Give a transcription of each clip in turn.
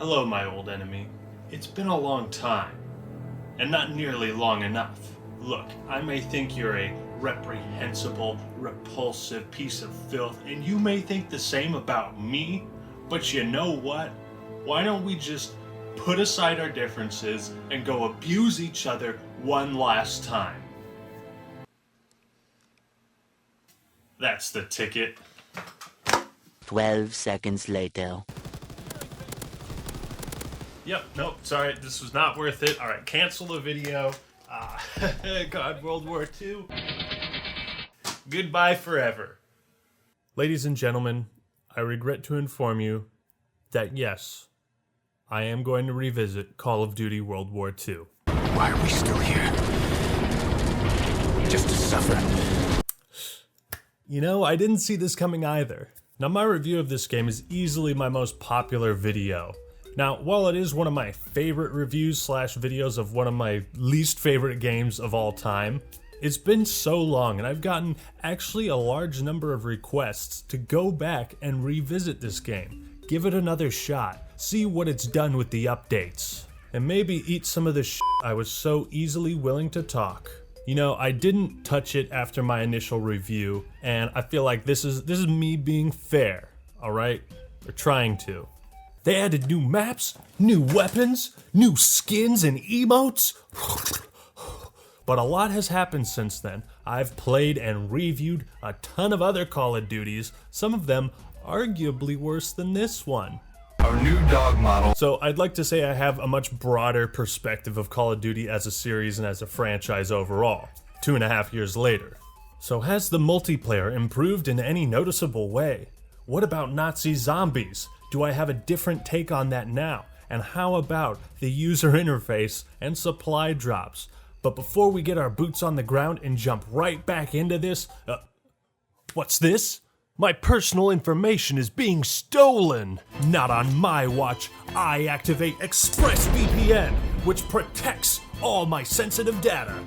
Hello, my old enemy. It's been a long time, and not nearly long enough. Look, I may think you're a reprehensible, repulsive piece of filth, and you may think the same about me, but you know what? Why don't we just put aside our differences and go abuse each other one last time? That's the ticket. 12 seconds later. Yep, nope, sorry, this was not worth it. Alright, cancel the video. God, World War II. Goodbye forever. Ladies and gentlemen, I regret to inform you that yes, I am going to revisit Call of Duty World War II. Why are we still here? Just to suffer. You know, I didn't see this coming either. Now, my review of this game is easily my most popular video. Now, while it is one of my favorite reviews / videos of one of my least favorite games of all time, it's been so long and I've gotten actually a large number of requests to go back and revisit this game, give it another shot, see what it's done with the updates, and maybe eat some of the shit I was so easily willing to talk. You know, I didn't touch it after my initial review, and I feel like this is me being fair, alright? Or trying to. They added new maps, new weapons, new skins and emotes. But a lot has happened since then. I've played and reviewed a ton of other Call of Duties, some of them arguably worse than this one. Our new dog model. So I'd like to say I have a much broader perspective of Call of Duty as a series and as a franchise overall, 2.5 years later. So has the multiplayer improved in any noticeable way? What about Nazi zombies? Do I have a different take on that now? And how about the user interface and supply drops? But before we get our boots on the ground and jump right back into this, what's this? My personal information is being stolen! Not on my watch. I activate ExpressVPN, which protects all my sensitive data.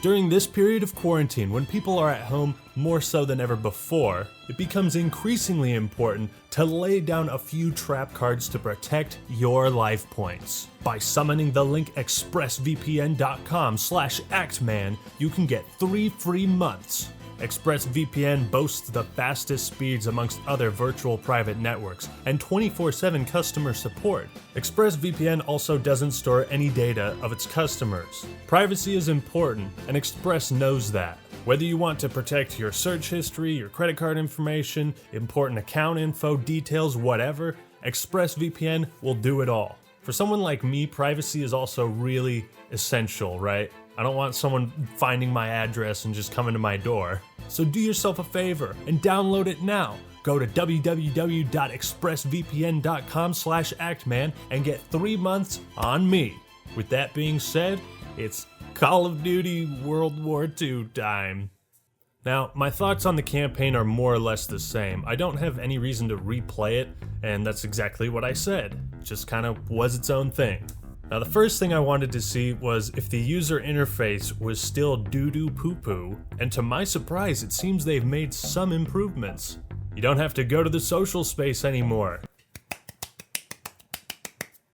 During this period of quarantine, when people are at home more so than ever before, it becomes increasingly important to lay down a few trap cards to protect your life points. By summoning the link expressvpn.com/actman, you can get 3 free months. ExpressVPN boasts the fastest speeds amongst other virtual private networks and 24/7 customer support. ExpressVPN also doesn't store any data of its customers. Privacy is important, and Express knows that. Whether you want to protect your search history, your credit card information, important account info, details, whatever, ExpressVPN will do it all. For someone like me, privacy is also really essential, right? I don't want someone finding my address and just coming to my door. So do yourself a favor and download it now. Go to www.expressvpn.com/actman and get 3 months on me. With that being said, it's Call of Duty World War II time. Now, my thoughts on the campaign are more or less the same. I don't have any reason to replay it, and that's exactly what I said. It just kind of was its own thing. Now, the first thing I wanted to see was if the user interface was still doo-doo poo-poo, and to my surprise, it seems they've made some improvements. You don't have to go to the social space anymore.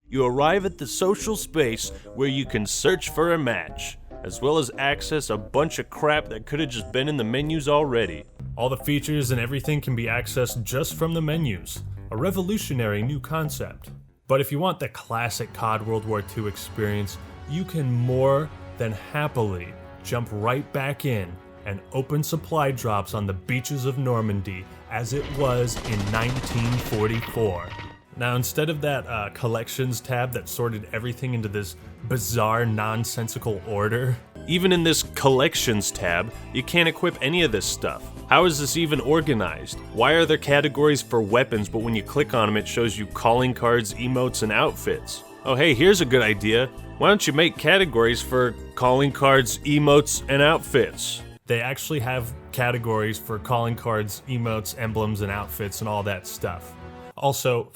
You arrive at the social space where you can search for a match, as well as access a bunch of crap that could have just been in the menus already. All the features and everything can be accessed just from the menus. A revolutionary new concept. But if you want the classic COD World War II experience, you can more than happily jump right back in and open supply drops on the beaches of Normandy as it was in 1944. Now, instead of that collections tab that sorted everything into this bizarre, nonsensical order, even in this collections tab, you can't equip any of this stuff. How is this even organized? Why are there categories for weapons, but when you click on them, it shows you calling cards, emotes, and outfits? Oh, hey, here's a good idea. Why don't you make categories for calling cards, emotes, and outfits? They actually have categories for calling cards, emotes, emblems, and outfits, and all that stuff. Also,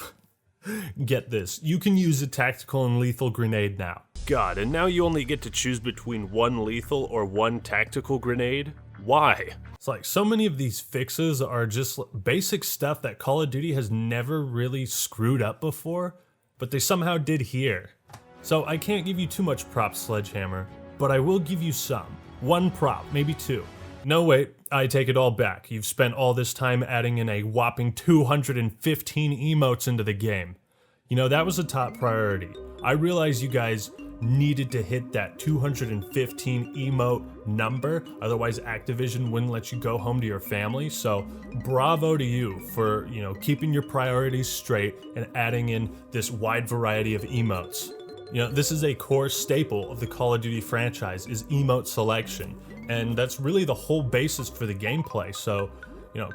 get this, you can use a tactical and lethal grenade now. God, and now you only get to choose between one lethal or one tactical grenade? Why? It's like so many of these fixes are just basic stuff that Call of Duty has never really screwed up before, but they somehow did here. So I can't give you too much props, Sledgehammer, but I will give you some. One prop, maybe two. No, wait, I take it all back. You've spent all this time adding in a whopping 215 emotes into the game. You know, that was a top priority. I realize you guys needed to hit that 215 emote number, otherwise Activision wouldn't let you go home to your family, so bravo to you for, keeping your priorities straight and adding in this wide variety of emotes. This is a core staple of the Call of Duty franchise, is emote selection, and that's really the whole basis for the gameplay, so,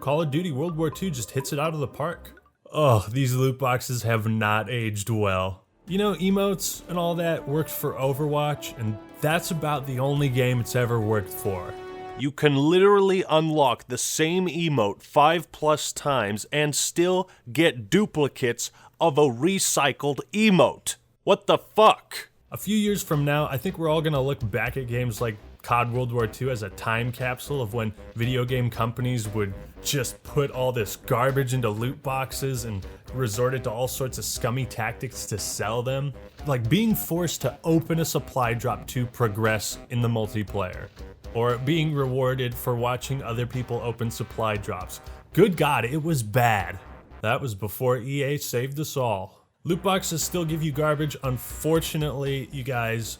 Call of Duty World War II just hits it out of the park. Oh, these loot boxes have not aged well. Emotes and all that worked for Overwatch, and that's about the only game it's ever worked for. You can literally unlock the same emote 5+ times and still get duplicates of a recycled emote. What the fuck? A few years from now, I think we're all gonna look back at games like COD World War II as a time capsule of when video game companies would just put all this garbage into loot boxes and resorted to all sorts of scummy tactics to sell them. Like being forced to open a supply drop to progress in the multiplayer, or being rewarded for watching other people open supply drops. Good God, it was bad. That was before EA saved us all. Loot boxes still give you garbage. Unfortunately, you guys,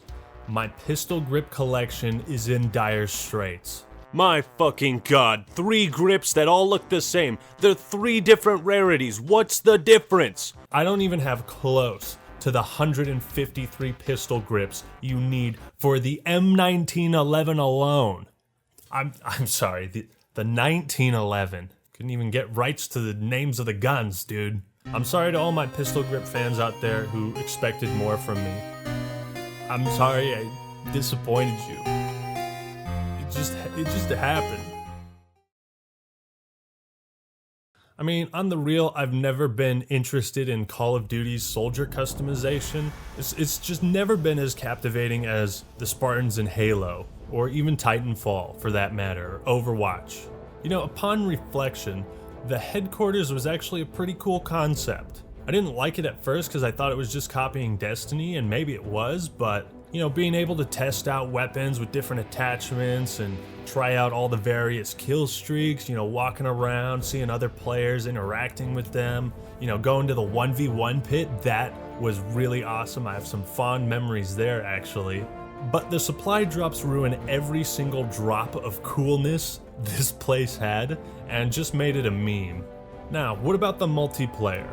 my pistol grip collection is in dire straits. My fucking God, 3 grips that all look the same. They're 3 different rarities. What's the difference? I don't even have close to the 153 pistol grips you need for the M1911 alone. I'm sorry, the 1911. Couldn't even get rights to the names of the guns, dude. I'm sorry to all my pistol grip fans out there who expected more from me. I'm sorry I disappointed you. It just happened. I mean, on the real, I've never been interested in Call of Duty's soldier customization. It's just never been as captivating as the Spartans in Halo, or even Titanfall, for that matter, or Overwatch. Upon reflection, the headquarters was actually a pretty cool concept. I didn't like it at first because I thought it was just copying Destiny, and maybe it was, but being able to test out weapons with different attachments and try out all the various kill streaks, walking around, seeing other players, interacting with them, going to the 1v1 pit, that was really awesome. I have some fond memories there, actually. But the supply drops ruin every single drop of coolness this place had and just made it a meme. Now, what about the multiplayer?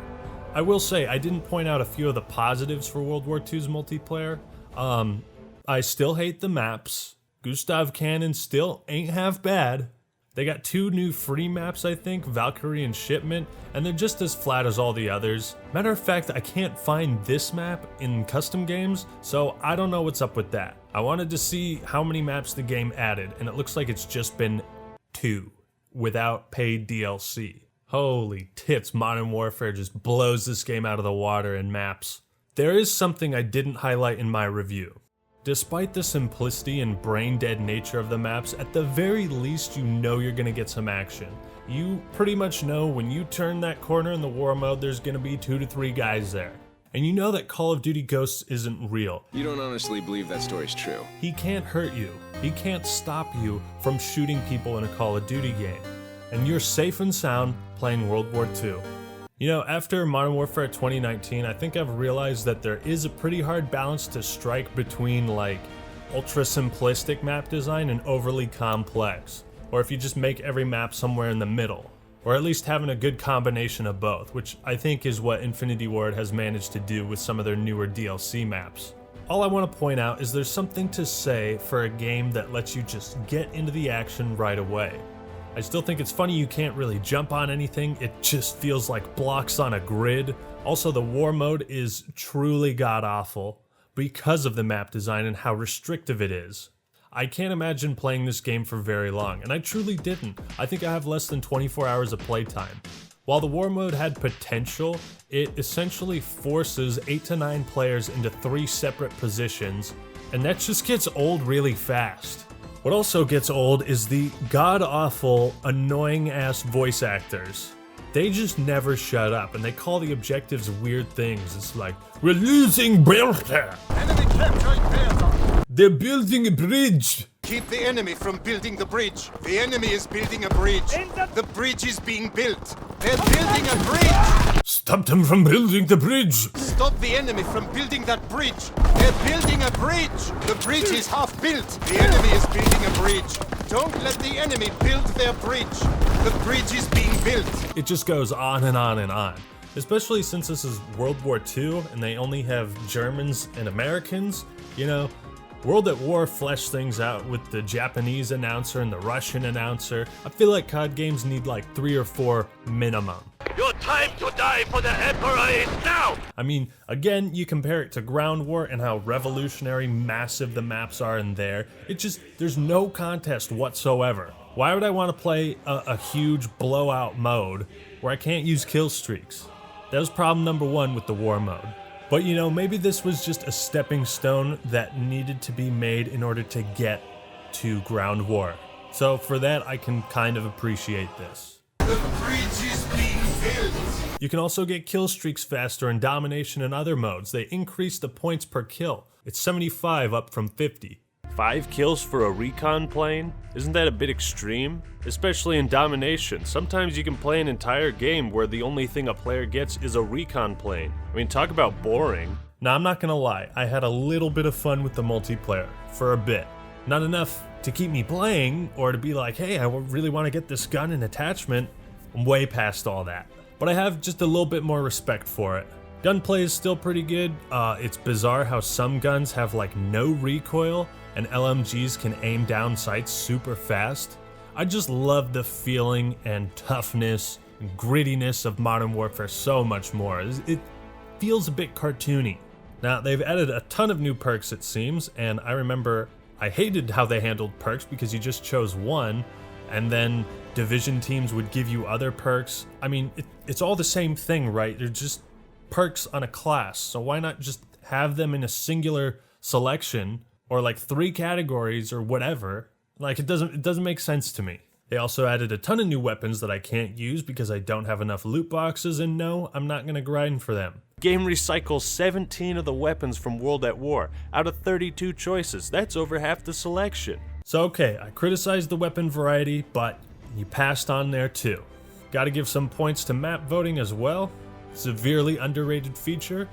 I will say, I didn't point out a few of the positives for World War II's multiplayer. I still hate the maps. Gustav Cannon still ain't half bad. They got 2 new free maps, I think, Valkyrie and Shipment, and they're just as flat as all the others. Matter of fact, I can't find this map in custom games, so I don't know what's up with that. I wanted to see how many maps the game added, and it looks like it's just been 2, without paid DLC. Holy tits, Modern Warfare just blows this game out of the water in maps. There is something I didn't highlight in my review. Despite the simplicity and brain-dead nature of the maps, at the very least you're gonna get some action. You pretty much know when you turn that corner in the war mode, there's gonna be 2 to 3 guys there. And you know that Call of Duty Ghosts isn't real. You don't honestly believe that story's true. He can't hurt you. He can't stop you from shooting people in a Call of Duty game. And you're safe and sound playing World War II. After Modern Warfare 2019, I think I've realized that there is a pretty hard balance to strike between, ultra simplistic map design and overly complex. Or if you just make every map somewhere in the middle. Or at least having a good combination of both, which I think is what Infinity Ward has managed to do with some of their newer DLC maps. All I want to point out is there's something to say for a game that lets you just get into the action right away. I still think it's funny you can't really jump on anything, it just feels like blocks on a grid. Also, the war mode is truly god-awful because of the map design and how restrictive it is. I can't imagine playing this game for very long, and I truly didn't. I think I have less than 24 hours of playtime. While the war mode had potential, it essentially forces 8 to 9 players into 3 separate positions, and that just gets old really fast. What also gets old is the god-awful, annoying-ass voice actors. they just never shut up, and they call the objectives weird things. It's like, we're losing Bertha. Enemy capturing Bertha. They're building a bridge. Keep the enemy from building the bridge. The enemy is building a bridge. The bridge is being built. They're building a bridge. Stop them from building the bridge. Stop the enemy from building that bridge. They're building a bridge. The bridge is half built. The enemy is building a bridge. Don't let the enemy build their bridge. The bridge is being built. It just goes on and on and on. Especially since this is World War II and they only have Germans and Americans, you know. World at War fleshed things out with the Japanese announcer and the Russian announcer. I feel like COD games need like 3 or 4 minimum. Your time to die for the Emperor is now! I mean, again, you compare it to Ground War and how revolutionary, massive the maps are in there. It just, there's no contest whatsoever. Why would I want to play a huge blowout mode where I can't use kill streaks? That was problem number 1 with the war mode. But you know, maybe this was just a stepping stone that needed to be made in order to get to Ground War. So for that, I can kind of appreciate this. The bridge is being built. You can also get kill streaks faster in Domination and other modes. They increase the points per kill. It's 75 up from 50. 5 kills for a recon plane? Isn't that a bit extreme? Especially in Domination. Sometimes you can play an entire game where the only thing a player gets is a recon plane. I mean, talk about boring. Now, I'm not gonna lie, I had a little bit of fun with the multiplayer, for a bit. Not enough to keep me playing, or to be like, hey, I really want to get this gun and attachment. I'm way past all that. But I have just a little bit more respect for it. Gunplay is still pretty good. It's bizarre how some guns have like no recoil, and LMGs can aim down sights super fast. I just love the feeling and toughness and grittiness of Modern Warfare so much more. It feels a bit cartoony. Now, they've added a ton of new perks, it seems, and I remember I hated how they handled perks because you just chose one, and then division teams would give you other perks. I mean, it's all the same thing, right? They're just perks on a class, so why not just have them in a singular selection, or like 3 categories or whatever? Like, it doesn't make sense to me. They also added a ton of new weapons that I can't use because I don't have enough loot boxes, and no, I'm not gonna grind for them. Game recycles 17 of the weapons from World at War out of 32 choices. That's over half the selection. So okay, I criticized the weapon variety, but you passed on there too. Gotta give some points to map voting as well. Severely underrated feature.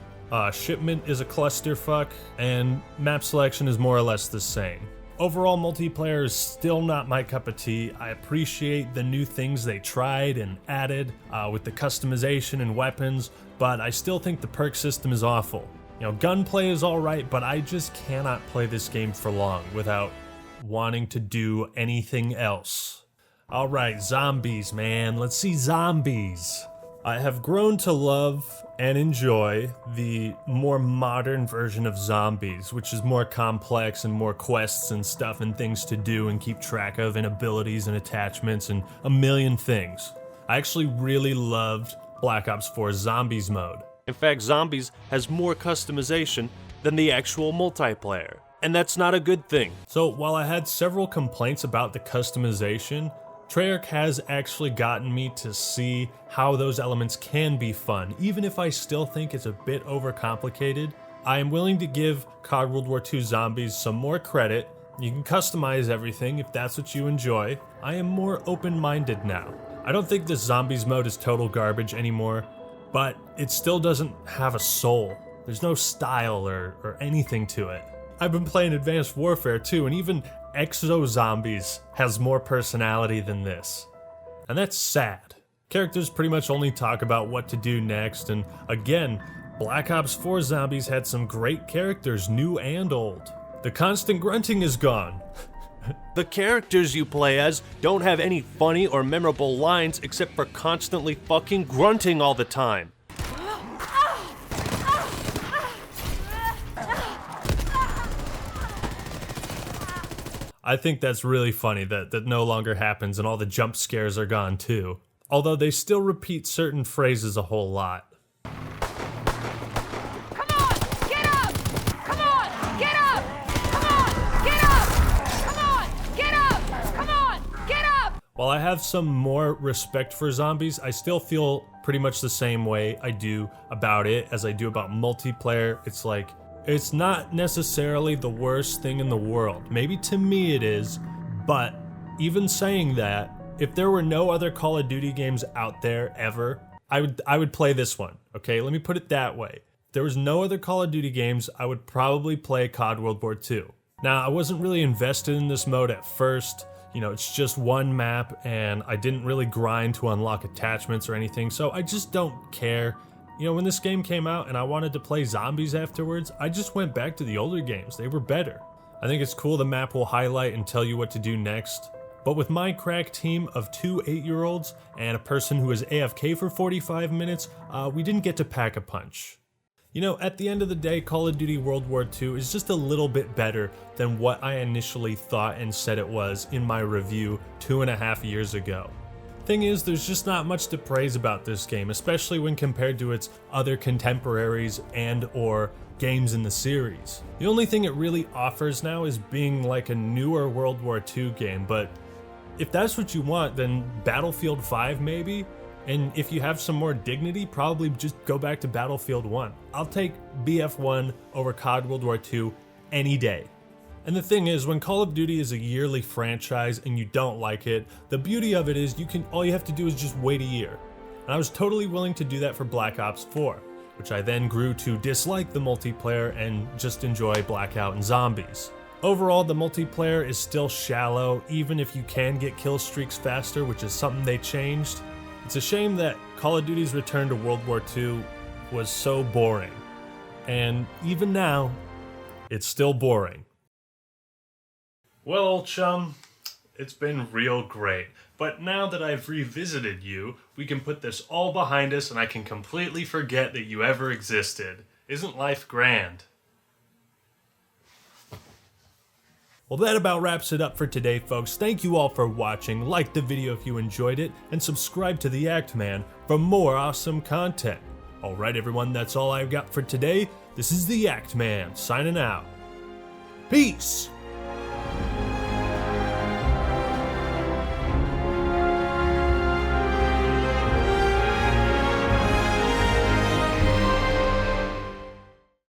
Shipment is a clusterfuck, and map selection is more or less the same. Overall, multiplayer is still not my cup of tea. I appreciate the new things they tried and added with the customization and weapons, but I still think the perk system is awful. You know, gunplay is alright, but I just cannot play this game for long without wanting to do anything else. Alright, zombies, man. Let's see zombies. I have grown to love and enjoy the more modern version of zombies, which is more complex and more quests and stuff and things to do and keep track of, and abilities and attachments and a million things. I actually really loved Black Ops 4 Zombies mode. In fact, Zombies has more customization than the actual multiplayer, and that's not a good thing. So while I had several complaints about the customization, Treyarch has actually gotten me to see how those elements can be fun. Even if I still think it's a bit overcomplicated, I am willing to give COD World War II Zombies some more credit. You can customize everything if that's what you enjoy. I am more open-minded now. I don't think this Zombies mode is total garbage anymore, but it still doesn't have a soul. There's no style or anything to it. I've been playing Advanced Warfare too, and even Exo Zombies has more personality than this. And that's sad. Characters pretty much only talk about what to do next, and again, Black Ops 4 Zombies had some great characters, new and old. The constant grunting is gone. The characters you play as don't have any funny or memorable lines except for constantly fucking grunting all the time. I think that's really funny that no longer happens, and all the jump scares are gone too. Although they still repeat certain phrases a whole lot. Come on, get up! Come on, get up! Come on, get up! Come on, get up! Come on, get up! While I have some more respect for zombies, I still feel pretty much the same way I do about it as I do about multiplayer. It's like, it's not necessarily the worst thing in the world. Maybe to me it is, but even saying that, if there were no other Call of Duty games out there ever, I would play this one, okay? Let me put it that way. If there was no other Call of Duty games, I would probably play COD World War II. Now, I wasn't really invested in this mode at first. You know, it's just one map, and I didn't really grind to unlock attachments or anything, so I just don't care. You know, when this game came out and I wanted to play zombies afterwards, I just went back to the older games. They were better. I think it's cool the map will highlight and tell you what to do next. But with my crack team of 2 8-year-olds and a person who was AFK for 45 minutes, we didn't get to pack a punch. You know, at the end of the day, Call of Duty World War II is just a little bit better than what I initially thought and said it was in my review 2.5 years ago. Thing is, there's just not much to praise about this game, especially when compared to its other contemporaries and or games in the series. The only thing it really offers now is being like a newer World War II game, but if that's what you want, then Battlefield 5 maybe? And if you have some more dignity, probably just go back to Battlefield 1. I'll take BF1 over COD World War II any day. And the thing is, when Call of Duty is a yearly franchise and you don't like it, the beauty of it is all you have to do is just wait a year. And I was totally willing to do that for Black Ops 4, which I then grew to dislike the multiplayer and just enjoy Blackout and Zombies. Overall, the multiplayer is still shallow, even if you can get kill streaks faster, which is something they changed. It's a shame that Call of Duty's return to World War II was so boring. And even now, it's still boring. Well, old chum, it's been real great. But now that I've revisited you, we can put this all behind us and I can completely forget that you ever existed. Isn't life grand? Well, that about wraps it up for today, folks. Thank you all for watching. Like the video if you enjoyed it, and subscribe to The Act Man for more awesome content. Alright everyone, that's all I've got for today. This is The Act Man, signing out. Peace!